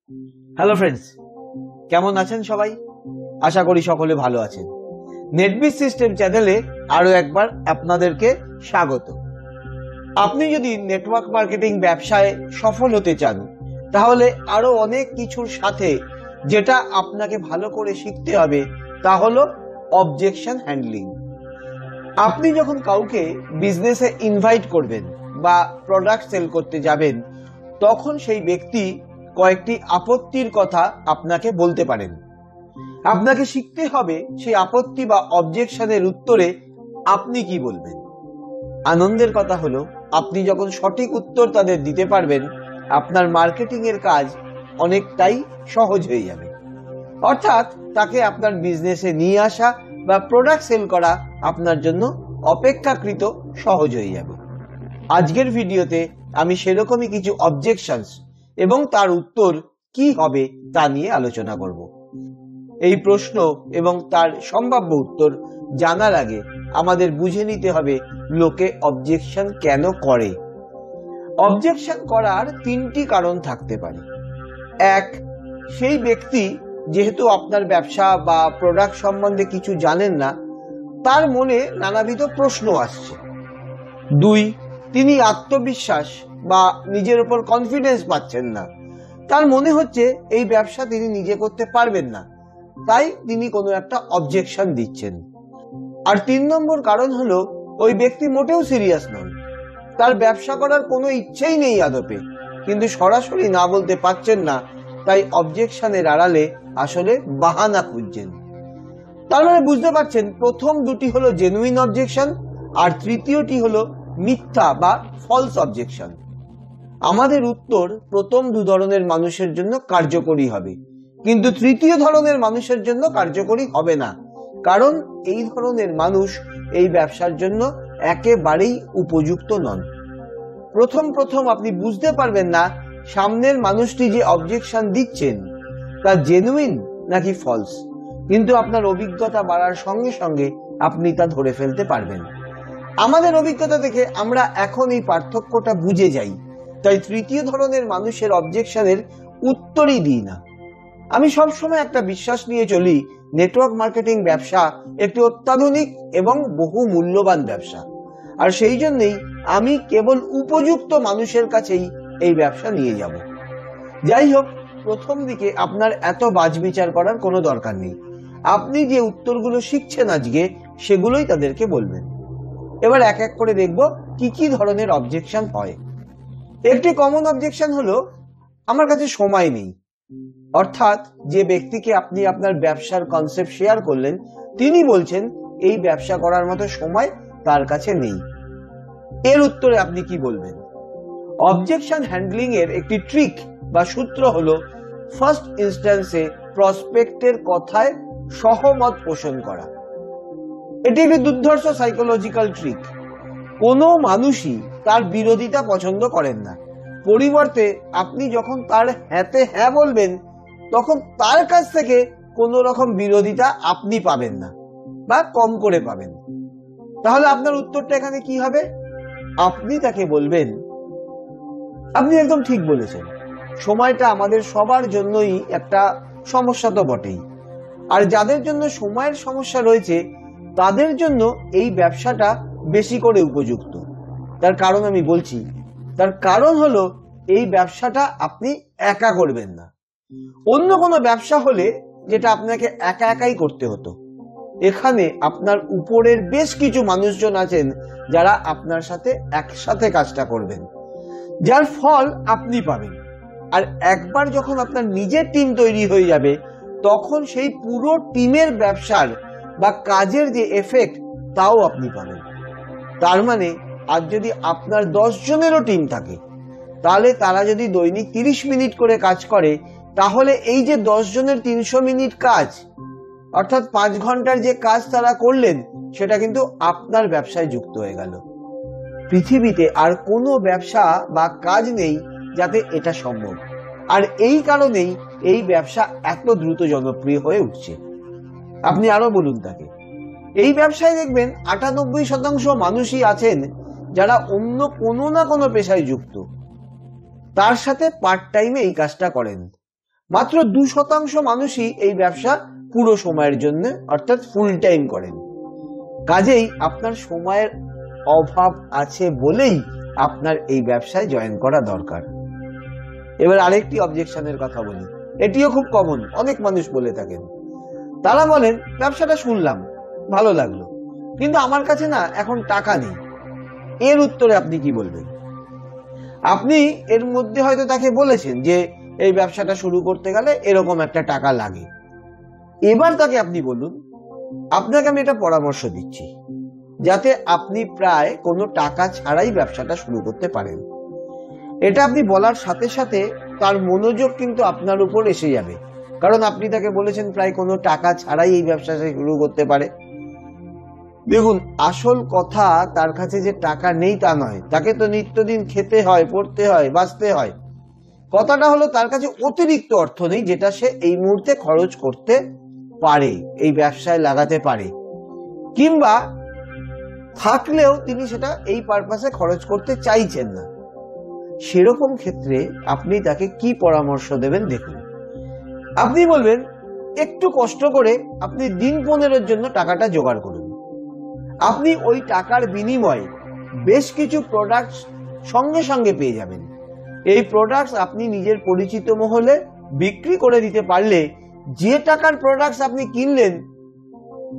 Hello friends, কেমন আছেন সবাই? আশা করি সকলে ভালো আছেন। নেটবিজ সিস্টেম চ্যানেলে আরো একবার আপনাদেরকে স্বাগত। আপনি যদি নেটওয়ার্ক মার্কেটিং ব্যবসায় সফল হতে চান, তাহলে আরো অনেক কিছুর সাথে যেটা আপনাকে ভালো করে শিখতে হবে তা হলো অবজেকশন হ্যান্ডলিং। আপনি যখন কাউকে বিজনেসে ইনভাইট করবেন বা প্রোডাক্ট সেল করতে যাবেন, তখন সেই ব্যক্তি কয়েকটি আপত্তির কথা আপনাকে বলতে পারেন। আপনাকে শিখতে হবে সেই আপত্তি বা অবজেকশনের উত্তরে আপনি কি বলবেন। আনন্দের কথা হলো, আপনি যখন সঠিক উত্তর তাদের দিতে পারবেন, আপনার মার্কেটিং এর কাজ অনেকটাই সহজ হয়ে যাবে। অর্থাৎ তাকে আপনার বিজনেসে নিয়ে আসা বা প্রোডাক্ট সেল করা আপনার জন্য অপেক্ষাকৃত সহজ হয়ে যাবে। আজকের ভিডিওতে আমি সেরকমই কিছু অবজেকশনস এবং তার উত্তর কি হবে তা নিয়ে আলোচনা করব। এই প্রশ্ন এবং তার সম্ভাব্য উত্তর জানার আগে আমাদের বুঝে নিতে হবে লোকে অবজেকশন কেন করে। অবজেকশন করার তিনটি কারণ থাকতে পারে। এক, সেই ব্যক্তি যেহেতু আপনার ব্যবসা বা প্রোডাক্ট সম্বন্ধে কিছু জানেন না, তার মনে নানাবিধ প্রশ্ন আসছে। দুই, তিনি আত্মবিশ্বাস বা নিজের উপর কনফিডেন্স পাচ্ছেন না, তার মনে হচ্ছে এই ব্যবসা তিনি নিজে করতে পারবেন না, তাই তিনি কোনো একটা অবজেকশন দিচ্ছেন। আর তিন নম্বর কারণ হলো, ওই ব্যক্তি মোটেও সিরিয়াস নন, তার ব্যবসা করার কোনো ইচ্ছেই নেই আদপে, কিন্তু সরাসরি না বলতে পারছেন না, তাই অবজেকশনের আড়ালে আসলে বাহানা খুঁজছেন। তার মানে বুঝতে পারছেন, প্রথম দুটি হলো জেনুইন অবজেকশন আর তৃতীয়টি হলো মিথ্যা বা ফলস অবজেকশন। আমাদের উত্তর প্রথম দু ধরনের মানুষের জন্য কার্যকরী হবে, কিন্তু তৃতীয় ধরনের মানুষের জন্য কার্যকরী হবে না, কারণ এই ধরনের মানুষ এই ব্যবসার জন্য একেবারেই উপযুক্ত নন। প্রথম আপনি বুঝতে পারবেন না সামনের মানুষটি যে অবজেকশন দিচ্ছেন তা জেনুইন নাকি ফলস, কিন্তু আপনার অভিজ্ঞতা বাড়ার সঙ্গে সঙ্গে আপনি তা ধরে ফেলতে পারবেন। আমাদের অভিজ্ঞতা থেকে আমরা এখন এই পার্থক্যটা বুঝে যাই, তাই তৃতীয় ধরনের মানুষের অবজেকশনের উত্তরই দিই না। আমি সবসময় একটা বিশ্বাস নিয়ে চলি, নেটওয়ার্ক মার্কেটিং ব্যবসা একটি অত্যাধুনিক এবং বহু মূল্যবান ব্যবসা, আর সেই জন্যই আমি কেবল উপযুক্ত মানুষের কাছেই এই ব্যবসা নিয়ে যাব। যাই হোক, প্রথম দিকে আপনার এত বাছবিচার করার কোনো দরকার নেই। আপনি যে উত্তরগুলো শিখছেন আজকে, সেগুলোই তাদেরকে বলবেন। এবার এক এক করে দেখব কি কি ধরনের অবজেকশন হয়। একটি কমন অবজেকশন হলো, আমার কাছে সময় নেই। অর্থাৎ যে ব্যক্তিকে আপনি আপনার ব্যবসার কনসেপ্ট শেয়ার করলেন, তিনি বলছেন এই ব্যবসা করার মতো সময় তার কাছে নেই। এর উত্তরে আপনি কি বলবেন? অবজেকশন হ্যান্ডলিং এর একটি ট্রিক বা সূত্র হলো, ফার্স্ট ইনস্ট্যান্সে প্রসপেক্টের কথায় সহমত পোষণ করা। এটি একটি দুর্ধর্ষ সাইকোলজিক্যাল ট্রিক। কোনো মানুষই তার বিরোধিতা পছন্দ করেন না। পরিবর্তে আপনি যখন তার হ্যাঁতে হ্যাঁ বলবেন, তখন তার কাছ থেকে কোনো রকম বিরোধিতা আপনি পাবেন না বা কম করে পাবেন। তাহলে আপনার উত্তরটা এখানে কি হবে? আপনি তাকে বলবেন, আপনি একদম ঠিক বলেছেন, সময়টা আমাদের সবার জন্যই একটা সমস্যা তো বটেই, আর যাদের জন্য সময়ের সমস্যা রয়েছে তাদের জন্য এই ব্যবসাটা বেশি করে উপযুক্ত। তার কারণ আমি বলছি, তার কারণ হলো এই ব্যবসাটা আপনি একা করবেন না। অন্য কোনো ব্যবসা হলে যেটা আপনাকে একা একাই করতে হতো, এখানে আপনার উপরের বেশ কিছু মানুষজন আছেন যারা আপনার সাথে একসাথে কাজটা করবেন, যার ফল আপনি পাবেন। আর একবার যখন আপনার নিজের টিম তৈরি হয়ে যাবে, তখন সেই পুরো টিমের ব্যবসার বা কাজের যে এফেক্ট, তাও আপনি পাবেন। তার মানে আজ যদি আপনার 10 জনেরও টিম থাকে, তাহলে তারা যদি দৈনিক 30 মিনিট করে কাজ করে, তাহলে এই যে 10 জনের 300 মিনিট কাজ, অর্থাৎ 5 ঘন্টার যে কাজ তারা করলেন, সেটা কিন্তু আপনার ব্যবসায় যুক্ত হয়ে গেল। পৃথিবীতে আর কোনো ব্যবসা বা কাজ নেই যাতে এটা সম্ভব, আর এই কারণেই এই ব্যবসা এত দ্রুত জনপ্রিয় হয়ে উঠছে। আপনি আরো বলুন তাকে, এই ব্যবসায় দেখবেন 98% মানুষই আছেন যারা অন্য কোনো না কোনো পেশায় যুক্ত, তার সাথে পার্ট টাইমে এই কাজটা করেন। মাত্র 2% মানুষই এই ব্যবসা পুরো সময়ের জন্য অর্থাৎ ফুল টাইম করেন। কাজেই আপনার সময়ের অভাব আছে বলেই আপনার এই ব্যবসায় জয়েন করা দরকার। এবার আরেকটি অবজেকশনের কথা বলি, এটিও খুব কমন, অনেক মানুষ বলে থাকেন। তারা বলেন ব্যবসাটা শুনলাম, ভালো লাগলো, কিন্তু আমার কাছে না এখন টাকা নেই। এর উত্তরে আপনি কি বলবেন? আপনি এর মধ্যে হয়তো তাকে বলেছেন যে এই ব্যবসাটা শুরু করতে গেলে এরকম একটা টাকা লাগে। এবার তাকে আপনি বলুন, আপনাকে আমি এটা পরামর্শ দিচ্ছি যাতে আপনি প্রায় কোনো টাকা ছাড়াই ব্যবসাটা শুরু করতে পারেন। এটা আপনি বলার সাথে সাথে তার মনোযোগ কিন্তু আপনার উপর এসে যাবে, কারণ আপনি তাকে বলেছেন প্রায় কোনো টাকা ছাড়াই এই ব্যবসাটা শুরু করতে পারে। দেখুন, আসল কথা তার কাছে যে টাকা নেই তা নয়, তাকে তো নিত্যদিন খেতে হয়, পড়তে হয়, বাঁচতে হয়। কথাটা হলো তার কাছে অতিরিক্ত অর্থ নেই যেটা সে এই মুহূর্তে খরচ করতে পারে, এই ব্যবসায় লাগাতে পারে, কিংবা থাকলেও তিনি সেটা এই পারপাসে খরচ করতে চাইছেন না। সেরকম ক্ষেত্রে আপনি তাকে কি পরামর্শ দেবেন দেখুন। আপনি বলবেন একটু কষ্ট করে আপনি দিন 15-এর জন্য টাকাটা জোগাড় করুন। আপনি ওই টাকার বিনিময়ে বেশ কিছু প্রোডাক্টস সঙ্গে সঙ্গে পেয়ে যাবেন। এই প্রোডাক্টস আপনি নিজের পরিচিত মহলে বিক্রি করে দিতে পারলে যে টাকার প্রোডাক্টস আপনি কিনলেন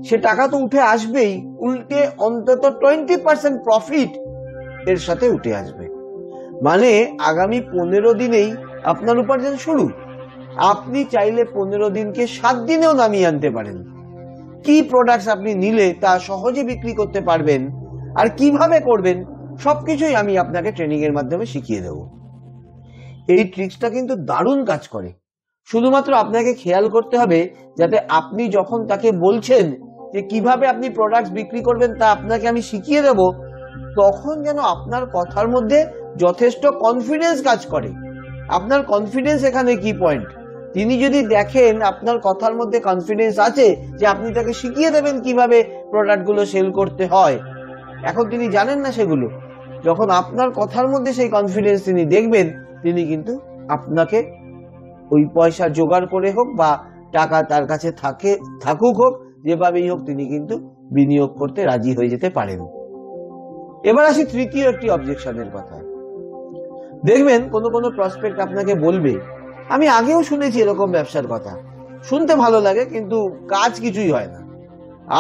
সে টাকা তো উঠে আসবেই, উল্টে অন্তত 20% প্রফিট এর সাথে উঠে আসবে। মানে আগামী 15 দিনেই আপনার উপার্জন শুরু। আপনি চাইলে 15 দিনকে 7 দিনেও নামিয়ে আনতে পারেন। কি প্রোডাক্টস আপনি নিলে তা সহজে বিক্রি করতে পারবেন আর কিভাবে করবেন সবকিছুই আমি আপনাকে ট্রেনিং এর মাধ্যমে শিখিয়ে দেব। এই ট্রিক্সটা কিন্তু দারুণ কাজ করে। শুধুমাত্র আপনাকে খেয়াল করতে হবে যাতে আপনি যখন তাকে বলছেন যে কিভাবে আপনি প্রোডাক্টস বিক্রি করবেন তা আপনাকে আমি শিখিয়ে দেব, তখন যেন আপনার কথার মধ্যে যথেষ্ট কনফিডেন্স কাজ করে। আপনার কনফিডেন্স এখানে কি পয়েন্ট। তিনি যদি দেখেন আপনার কথার মধ্যে কনফিডেন্স আছে যে আপনি তাকে শিখিয়ে দেবেন কিভাবে প্রোডাক্টগুলো সেল করতে হয়, এখন তিনি জানেন না সেগুলো, যখন আপনার কথার মধ্যে সেই কনফিডেন্স তিনি দেখবেন, তিনি কিন্তু আপনাকে ওই পয়সা জোগাড় করে হোক বা টাকা তার কাছে থাকুক হোক, যেভাবেই হোক তিনি কিন্তু বিনিয়োগ করতে রাজি হয়ে যেতে পারেন। এবার আসি তৃতীয় একটি অবজেকশনের কথা। দেখবেন কোনো কোনো প্রসপেক্ট আপনাকে বলবে, আমি আগেও শুনেছি এরকম ব্যবসার কথা, শুনতে ভালো লাগে কিন্তু কাজ কিছুই হয় না,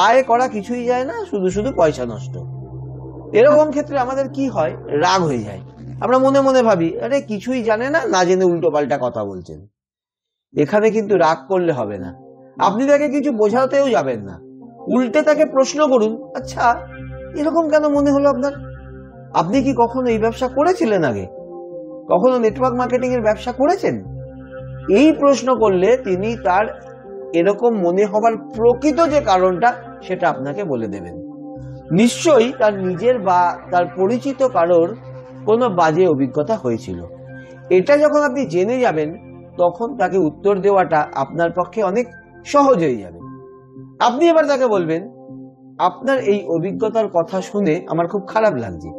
আয় করা কিছুই যায় না, শুধু শুধু পয়সা নষ্ট। এরকম ক্ষেত্রে আমাদের কি হয়, রাগ হয়ে যায়। আমরা মনে মনে ভাবি আরে কিছুই জানে না, না জেনে উল্টো পাল্টা কথা বলছেন। এখানে কিন্তু রাগ করলে হবে না, আপনি তাকে কিছু বোঝাতেও যাবেন না, উল্টে তাকে প্রশ্ন করুন, আচ্ছা এরকম কেন মনে হলো আপনার? আপনি কি কখনো এই ব্যবসা করেছিলেন আগে? কখনো নেটওয়ার্ক মার্কেটিং এর ব্যবসা করেছেন? এই প্রশ্ন করলে তিনি তার এরকম মনে হবার প্রকৃত যে কারণটা সেটা আপনাকে বলে দেবেন। নিশ্চয়ই তার নিজের বা তার পরিচিত কারোর কোনো বাজে অভিজ্ঞতা হয়েছিল। এটা যখন আপনি জেনে যাবেন তখন তাকে উত্তর দেওয়াটা আপনার পক্ষে অনেক সহজ হয়ে যাবে। আপনি এবার তাকে বলবেন, আপনার এই অভিজ্ঞতার কথা শুনে আমার খুব খারাপ লাগছে,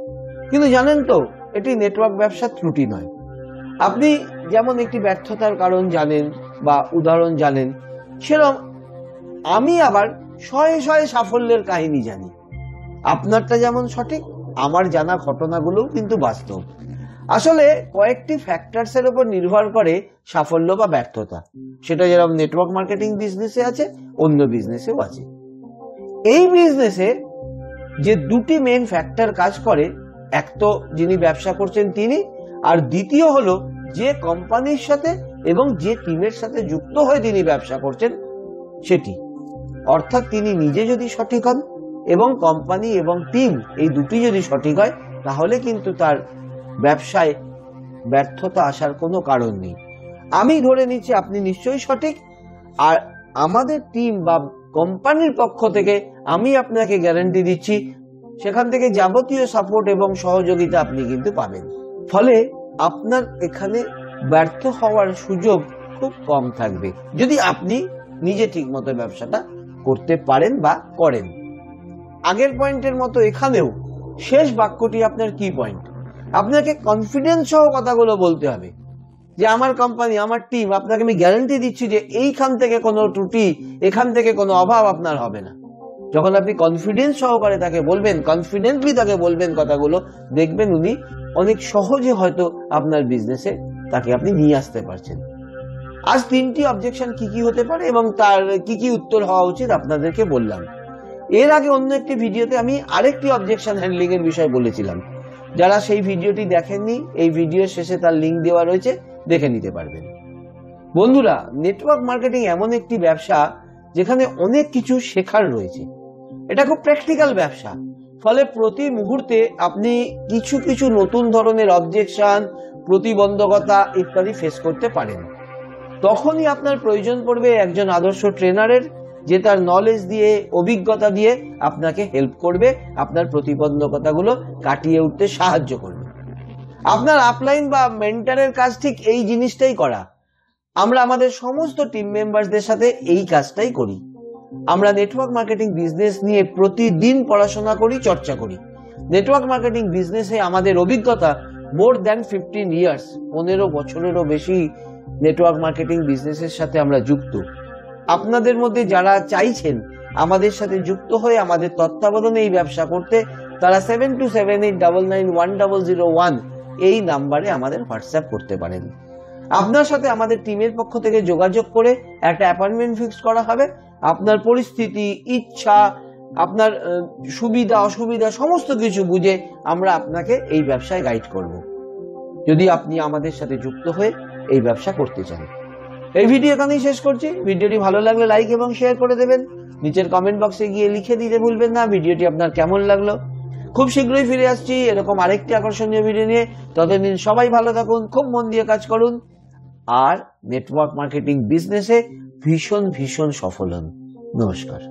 কিন্তু জানেন তো এটি নেটওয়ার্ক ব্যবসার ত্রুটি নয়। আপনি যেমন একটি ব্যর্থতার কারণ জানেন বা উদাহরণ জানেন, সেরকম আমি আবার শয়ে শয়ে সাফল্যের কাহিনী জানি। আপনারটা যেমন সঠিক, আমার জানা ঘটনাগুলোও কিন্তু বাস্তব। আসলে কয়েকটি ফ্যাক্টরস এর উপর নির্ভর করে সাফল্য বা ব্যর্থতা, সেটা যেরকম নেটওয়ার্ক মার্কেটিং বিজনেসে আছে, অন্য বিজনেসেও আছে। এই বিজনেসে যে দুটি মেইন ফ্যাক্টর কাজ করে, এক তো যিনি ব্যবসা করছেন তিনি, আর দ্বিতীয় হলো যে কোম্পানির সাথে এবং যে টিমের সাথে যুক্ত হয়ে তিনি ব্যবসা করছেন সেটি। অর্থাৎ তিনি নিজে যদি সঠিক হন এবং কোম্পানি এবং টিম এই দুটি যদি সঠিক হয়, তাহলে কিন্তু তার ব্যবসায় ব্যর্থতা আসার কোনো কারণ নেই। আমি ধরে নিচ্ছি আপনি নিশ্চয়ই সঠিক, আর আমাদের টিম বা কোম্পানির পক্ষ থেকে আমি আপনাকে গ্যারান্টি দিচ্ছি সেখান থেকে যাবতীয় সাপোর্ট এবং সহযোগিতা আপনি কিন্তু পাবেন। ফলে আপনার এখানে ব্যর্থ হওয়ার সুযোগ খুব কম থাকবে যদি আপনি নিজে ঠিক মতো ব্যবসাটা করতে পারেন বা করেন। আগের পয়েন্টের মতো এখানেও শেষ বাক্যটি আপনার কি পয়েন্ট। আপনাকে কনফিডেন্স সহ কথাগুলো বলতে হবে। যে আমার কোম্পানি, আমার টিম, আপনাকে আমি গ্যারান্টি দিচ্ছি যে এইখান থেকে কোনো ত্রুটি, এখান থেকে কোনো অভাব আপনার হবে না। যখন আপনি কনফিডেন্স সহকারে তাকে বলবেন, কনফিডেন্টলি তাকে বলবেন কথাগুলো, দেখবেন উনি অনেক সহজে হয়তো আপনার বিজনেসে তাকে আপনি নিয়ে আসতে পারছেন। আজ 3টি অবজেকশন কি কি হতে পারে এবং তার কি কি উত্তর হওয়া উচিত আপনাদেরকে বললাম। এর আগে অন্য একটি ভিডিওতে আমি আরেকটি অবজেকশন হ্যান্ডলিং এর বিষয় বলেছিলাম। যারা সেই ভিডিওটি দেখেননি, এই ভিডিওর শেষে তার লিঙ্ক দেওয়া রয়েছে, দেখে নিতে পারবেন। বন্ধুরা, নেটওয়ার্ক মার্কেটিং এমন একটি ব্যবসা যেখানে অনেক কিছু শেখার রয়েছে। এটা খুব প্র্যাকটিক্যাল ব্যবসা, ফলে প্রতি মুহূর্তে আপনি কিছু কিছু নতুন ধরনের অবজেকশন, প্রতিবন্ধকতা ইত্যাদি ফেস করতে পারেন। তখনই আপনার প্রয়োজন পড়বে একজন আদর্শ ট্রেনারের, যে তার নলেজ দিয়ে, অভিজ্ঞতা দিয়ে আপনাকে হেল্প করবে, আপনার প্রতিবন্ধকতাগুলো কাটিয়ে উঠতে সাহায্য করবে। আপনার আপলাইন বা মেন্টরের কাজ ঠিক এই জিনিসটাই করা। আমরা আমাদের সমস্ত টিম মেম্বারদের সাথে এই কাজটাই করি। আমরা নেটওয়ার্ক মার্কেটিং বিজনেস নিয়ে প্রতিদিন পড়াশোনা করি, চর্চা করি। নেটওয়ার্ক মার্কেটিং বিজনেসে আমাদের অভিজ্ঞতা মোর দ্যান 15 ইয়ার্স, 15 বছরেরও বেশি নেটওয়ার্ক মার্কেটিং বিজনেসের সাথে আমরা যুক্ত। আপনাদের মধ্যে যারা চাইছেন আমাদের সাথে যুক্ত হয়ে আমাদের তত্ত্বাবধানে এই ব্যবসা করতে, তারা 7278991001 এই নাম্বারে আমাদের হোয়াটসঅ্যাপ করতে পারেন। আপনার সাথে আমাদের টিমের পক্ষ থেকে যোগাযোগ করে একটা অ্যাপয়েন্টমেন্ট ফিক্স করা হবে। আপনার পরিস্থিতি, ইচ্ছা, আপনার সুবিধা অসুবিধা সমস্ত কিছু বুঝে আমরা আপনাকে এই ব্যবসায় গাইড করব, যদি আপনি আমাদের সাথে যুক্ত হয়ে এই ব্যবসা করতে চান। এই ভিডিও এখানেই শেষ করছি। ভিডিওটি ভালো লাগলে লাইক এবং শেয়ার করে দেবেন। নিচের কমেন্ট বক্সে গিয়ে লিখে দিতে ভুলবেন না ভিডিওটি আপনার কেমন লাগলো। খুব শীঘ্রই ফিরে আসছি এরকম আরেকটি আকর্ষণীয় ভিডিও নিয়ে। ততদিন সবাই ভালো থাকুন, খুব মন দিয়ে কাজ করুন, আর নেটওয়ার্ক মার্কেটিং বিজনেসে ভীষণ ভীষণ সফল হন। নমস্কার।